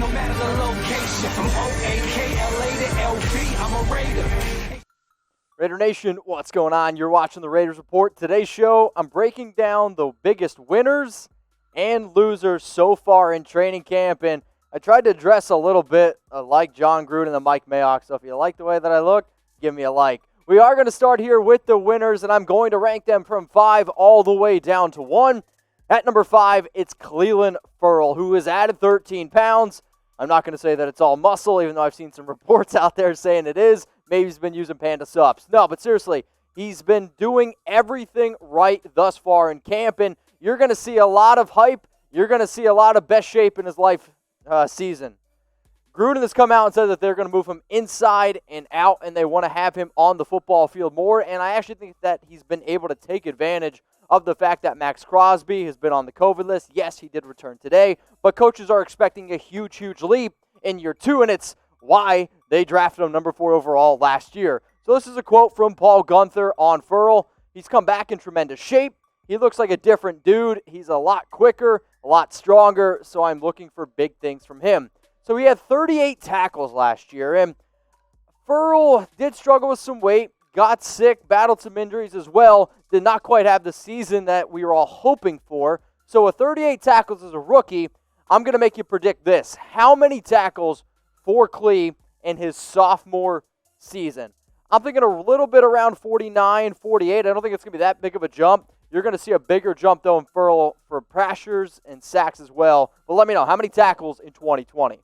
no matter the location. From O-A-K-L-A to L-V, I'm a Raider. Raider Nation, what's going on? You're watching the Raiders Report. Today's show, I'm breaking down the biggest winners and losers so far in training camp, and I tried to dress a little bit like John Gruden and Mike Mayock, so if you like the way that I look, give me a like. We are going to start here with the winners, and I'm going to rank them from 5 all the way down to 1. At number 5, it's Clelin Ferrell, who has added 13 pounds. I'm not going to say that it's all muscle, even though I've seen some reports out there saying it is. Maybe he's been using Panda Sups. No, but seriously, he's been doing everything right thus far in camp, and you're going to see a lot of hype. You're going to see a lot of best shape in his life season. Gruden has come out and said that they're going to move him inside and out, and they want to have him on the football field more, and I actually think that he's been able to take advantage of the fact that Max Crosby has been on the COVID list. Yes, he did return today, but coaches are expecting a huge, huge leap in year 2, and it's why they drafted him number 4 overall last year. So this is a quote from Paul Guenther on Ferrell. He's come back in tremendous shape. He looks like a different dude. He's a lot quicker, a lot stronger, so I'm looking for big things from him. So he had 38 tackles last year, and Ferrell did struggle with some weight, got sick, battled some injuries as well, did not quite have the season that we were all hoping for. So with 38 tackles as a rookie, I'm going to make you predict this. How many tackles for Clee in his sophomore season? I'm thinking a little bit around 49, 48. I don't think it's going to be that big of a jump. You're going to see a bigger jump, though, in Ferrell for pressures and sacks as well. But let me know, how many tackles in 2020?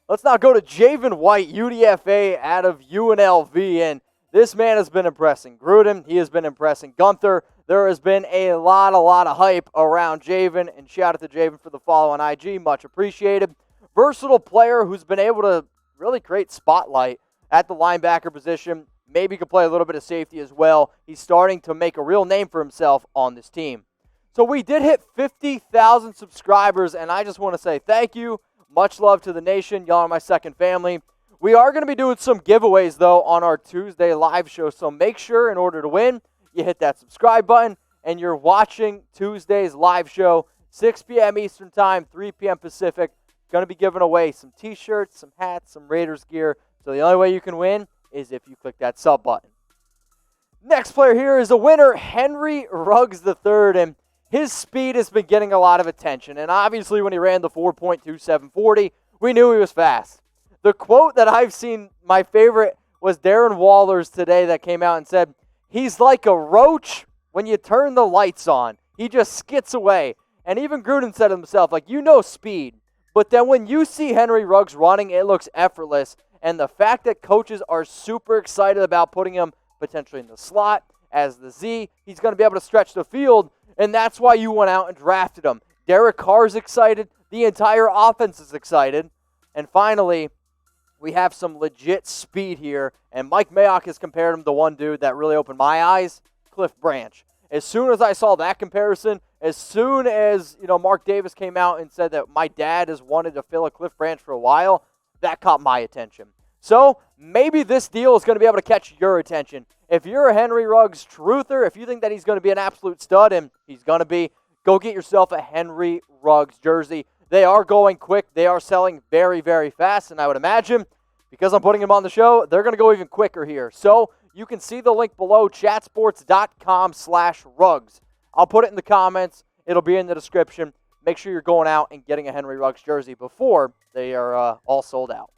Let's now go to Javen White, UDFA out of UNLV, and this man has been impressing Gruden. He has been impressing Guenther. There has been a lot of hype around Javen, and shout out to Javen for the follow on IG. Much appreciated. Versatile player who's been able to really create spotlight at the linebacker position. Maybe could play a little bit of safety as well. He's starting to make a real name for himself on this team. So we did hit 50,000 subscribers, and I just want to say thank you. Much love to the nation. Y'all are my second family. We are going to be doing some giveaways, though, on our Tuesday live show. So make sure, in order to win, you hit that subscribe button, and you're watching Tuesday's live show, 6 p.m. Eastern Time, 3 p.m. Pacific. Going to be giving away some T-shirts, some hats, some Raiders gear. So the only way you can win is if you click that sub button. Next player here is a winner, Henry Ruggs III, and his speed has been getting a lot of attention. And obviously when he ran the 4.2740, we knew he was fast. The quote that I've seen, my favorite, was Darren Waller's today that came out and said, he's like a roach when you turn the lights on. He just skits away. And even Gruden said himself, like, you know speed. But then when you see Henry Ruggs running, it looks effortless. And the fact that coaches are super excited about putting him potentially in the slot as the Z, he's going to be able to stretch the field, and that's why you went out and drafted him. Derek Carr's excited. The entire offense is excited. And finally, we have some legit speed here, and Mike Mayock has compared him to one dude that really opened my eyes, Cliff Branch. As soon as I saw that comparison, as soon as Mark Davis came out and said that my dad has wanted to fill a Cliff Branch for a while, that caught my attention. So maybe this deal is going to be able to catch your attention. If you're a Henry Ruggs truther, if you think that he's going to be an absolute stud, and he's going to be, go get yourself a Henry Ruggs jersey. They are going quick. They are selling very, very fast, and I would imagine, because I'm putting him on the show, they're going to go even quicker here. So you can see the link below, chatsports.com/Ruggs. I'll put it in the comments. It'll be in the description. Make sure you're going out and getting a Henry Ruggs jersey before they are all sold out.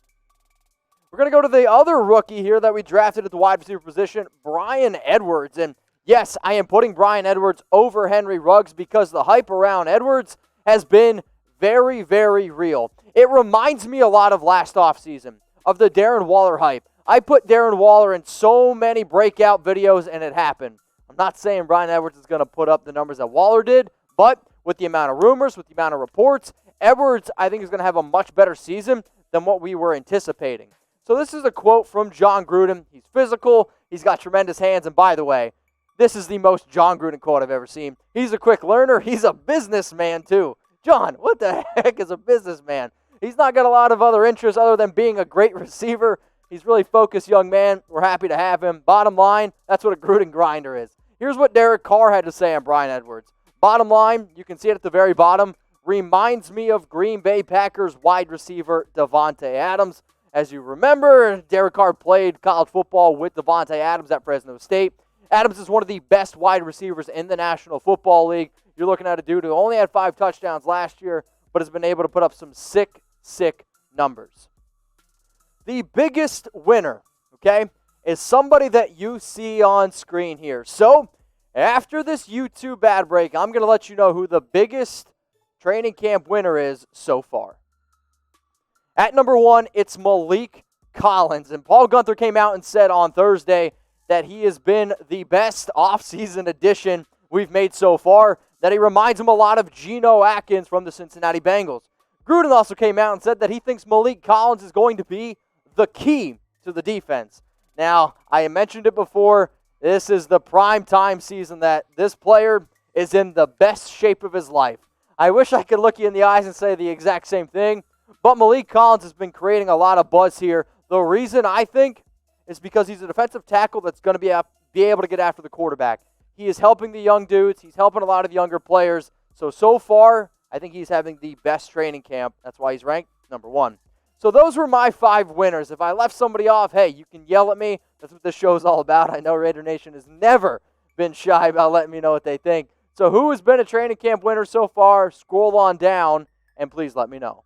We're going to go to the other rookie here that we drafted at the wide receiver position, Bryan Edwards. And yes, I am putting Bryan Edwards over Henry Ruggs because the hype around Edwards has been very, very real. It reminds me a lot of last offseason, of the Darren Waller hype. I put Darren Waller in so many breakout videos, and it happened. I'm not saying Bryan Edwards is going to put up the numbers that Waller did, but with the amount of rumors, with the amount of reports, Edwards, I think, is going to have a much better season than what we were anticipating. So this is a quote from John Gruden. He's physical. He's got tremendous hands. And by the way, this is the most John Gruden quote I've ever seen. He's a quick learner. He's a businessman, too. John, what the heck is a businessman? He's not got a lot of other interests other than being a great receiver. He's a really focused young man. We're happy to have him. Bottom line, that's what a Gruden grinder is. Here's what Derek Carr had to say on Bryan Edwards. Bottom line, you can see it at the very bottom. reminds me of Green Bay Packers wide receiver Davante Adams. As you remember, Derek Carr played college football with Davante Adams at Fresno State. Adams is one of the best wide receivers in the National Football League. You're looking at a dude who only had 5 touchdowns last year, but has been able to put up some sick numbers. The biggest winner, okay, is somebody that you see on screen here. So, after this YouTube ad break, I'm going to let you know who the biggest training camp winner is so far. At number 1, it's Maliek Collins. And Paul Guenther came out and said on Thursday that he has been the best offseason addition we've made so far, that he reminds him a lot of Geno Atkins from the Cincinnati Bengals. Gruden also came out and said that he thinks Maliek Collins is going to be the key to the defense. Now, I mentioned it before, this is the prime time season that this player is in the best shape of his life. I wish I could look you in the eyes and say the exact same thing, but Maliek Collins has been creating a lot of buzz here. The reason I think is because he's a defensive tackle that's going to be able to get after the quarterback. He is helping the young dudes. He's helping a lot of younger players. So far, I think he's having the best training camp. That's why he's ranked number 1. So those were my 5 winners. If I left somebody off, hey, you can yell at me. That's what this show is all about. I know Raider Nation has never been shy about letting me know what they think. So who has been a training camp winner so far? Scroll on down, and please let me know.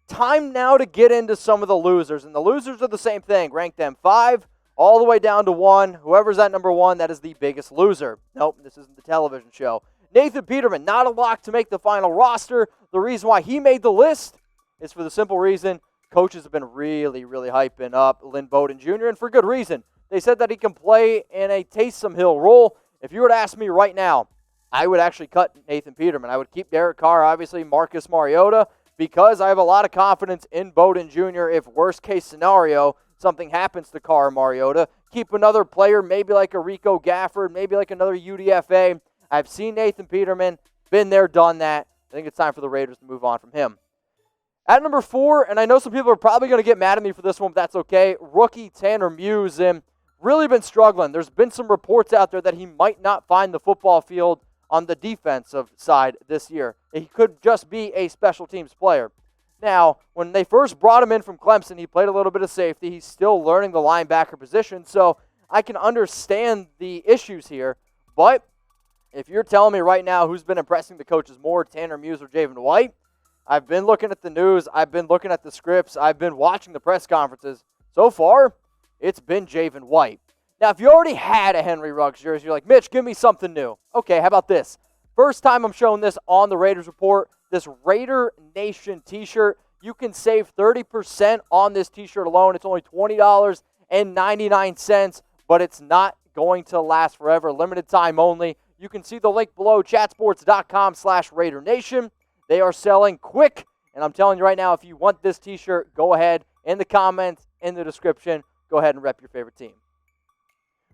Time now to get into some of the losers. And the losers are the same thing. Rank them 5 all the way down to 1. Whoever's at number 1, that is the biggest loser. Nope, this isn't the television show. Nathan Peterman, not a lock to make the final roster. The reason why he made the list is for the simple reason coaches have been really hyping up Lynn Bowden Jr., and for good reason. They said that he can play in a Taysom Hill role. If you were to ask me right now, I would actually cut Nathan Peterman. I would keep Derek Carr, obviously, Marcus Mariota, because I have a lot of confidence in Bowden Jr. If worst case scenario, something happens to Carr or Mariota, keep another player, maybe like a Rico Gafford, maybe like another UDFA. I've seen Nathan Peterman, been there, done that. I think it's time for the Raiders to move on from him. At number 4, and I know some people are probably going to get mad at me for this one, but that's okay, rookie Tanner Muse, and really been struggling. There's been some reports out there that he might not find the football field on the defensive side this year. He could just be a special teams player. Now, when they first brought him in from Clemson, he played a little bit of safety. He's still learning the linebacker position, so I can understand the issues here. But if you're telling me right now who's been impressing the coaches more, Tanner Muse or Javen White, I've been looking at the news. I've been looking at the scripts. I've been watching the press conferences. So far, it's been Javen White. Now, if you already had a Henry Ruggs jersey, you're like, Mitch, give me something new. Okay, how about this? First time I'm showing this on the Raiders Report, this Raider Nation t-shirt. You can save 30% on this t-shirt alone. It's only $20.99, but it's not going to last forever. Limited time only. You can see the link below, chatsports.com/Raider Nation. They are selling quick, and I'm telling you right now, if you want this t-shirt, go ahead in the comments, in the description, go ahead and rep your favorite team.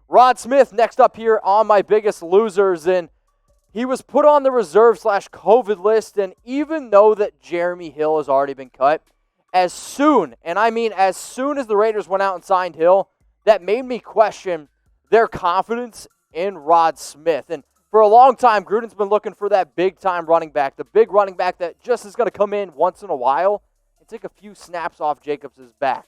Rod Smith, next up here on my biggest losers, and he was put on the reserve/COVID list, and even though that Jeremy Hill has already been cut, as soon, and I mean as soon as the Raiders went out and signed Hill, that made me question their confidence in Rod Smith. And for a long time, Gruden's been looking for that big-time running back, the big running back that just is going to come in once in a while and take a few snaps off Jacobs' back.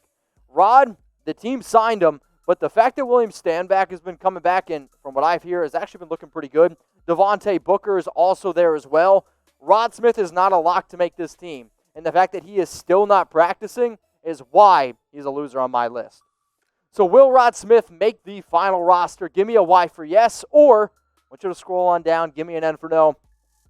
Rod, the team signed him, but the fact that William Stanback has been coming back, and from what I hear, has actually been looking pretty good. Devontae Booker is also there as well. Rod Smith is not a lock to make this team, and the fact that he is still not practicing is why he's a loser on my list. So will Rod Smith make the final roster? Give me a Y for yes, or I want you to scroll on down, give me an N for no.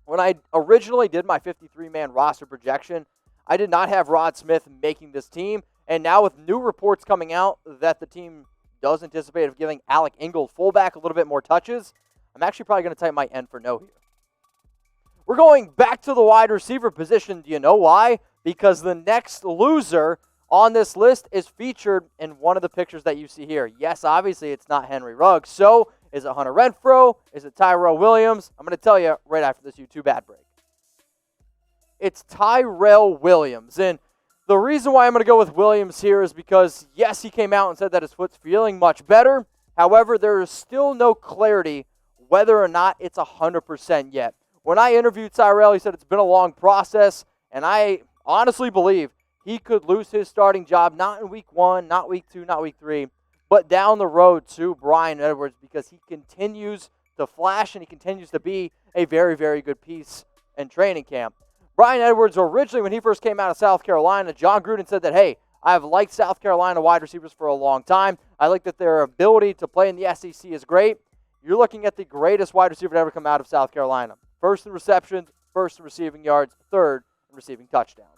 When I originally did my 53-man roster projection, I did not have Rod Smith making this team, and now with new reports coming out that the team does anticipate of giving Alec Ingold fullback a little bit more touches, I'm actually probably going to type my N for no here. We're going back to the wide receiver position. Do you know why? Because the next loser on this list is featured in one of the pictures that you see here. Yes, obviously it's not Henry Ruggs. So is it Hunter Renfrow? Is it Tyrell Williams? I'm going to tell you right after this YouTube ad break. It's Tyrell Williams. And the reason why I'm going to go with Williams here is because, yes, he came out and said that his foot's feeling much better. However, there is still no clarity whether or not it's 100% yet. When I interviewed Tyrell, he said it's been a long process, and I honestly believe he could lose his starting job, not in week 1, not week 2, not week 3, but down the road to Bryan Edwards, because he continues to flash and he continues to be a very, very good piece in training camp. Bryan Edwards, originally when he first came out of South Carolina, John Gruden said that, hey, I've liked South Carolina wide receivers for a long time. I like that their ability to play in the SEC is great. You're looking at the greatest wide receiver to ever come out of South Carolina. First in receptions, first in receiving yards, third in receiving touchdowns.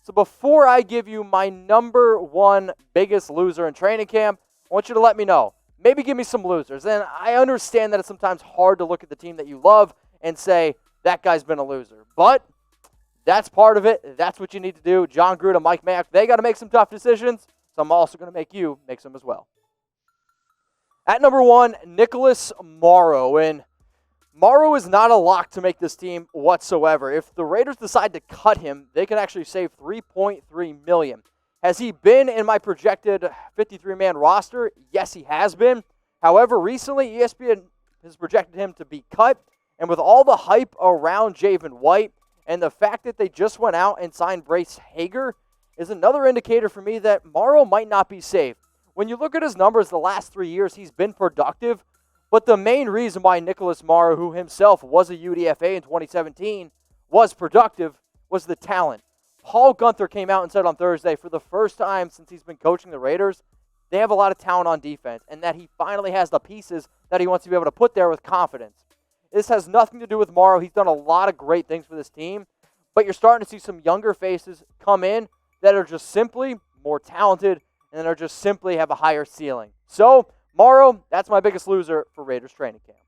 So before I give you my number 1 biggest loser in training camp, I want you to let me know. Maybe give me some losers. And I understand that it's sometimes hard to look at the team that you love and say, that guy's been a loser. But that's part of it. That's what you need to do. John Gruden, Mike Mayock, they got to make some tough decisions. So I'm also going to make you make some as well. At number 1, Nicholas Morrow. And Morrow is not a lock to make this team whatsoever. If the Raiders decide to cut him, they can actually save $3.3 million. Has he been in my projected 53-man roster? Yes, he has been. However, recently ESPN has projected him to be cut. And with all the hype around Javen White and the fact that they just went out and signed Bryce Hager is another indicator for me that Morrow might not be safe. When you look at his numbers the last 3 years, he's been productive. But the main reason why Nicholas Morrow, who himself was a UDFA in 2017, was productive was the talent. Paul Guenther came out and said on Thursday, for the first time since he's been coaching the Raiders, they have a lot of talent on defense, and that he finally has the pieces that he wants to be able to put there with confidence. This has nothing to do with Morrow. He's done a lot of great things for this team, but you're starting to see some younger faces come in that are just simply more talented and that are just simply have a higher ceiling. So, Morrow, that's my biggest loser for Raiders training camp.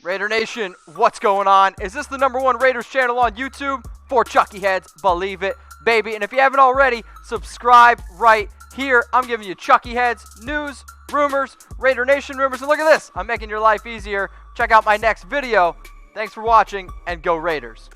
Raider Nation, what's going on? Is this the number 1 Raiders channel on YouTube? For Chucky Heads, believe it, baby. And if you haven't already, subscribe right here. I'm giving you Chucky Heads, news, rumors, Raider Nation rumors. And look at this, I'm making your life easier. Check out my next video. Thanks for watching, and go Raiders.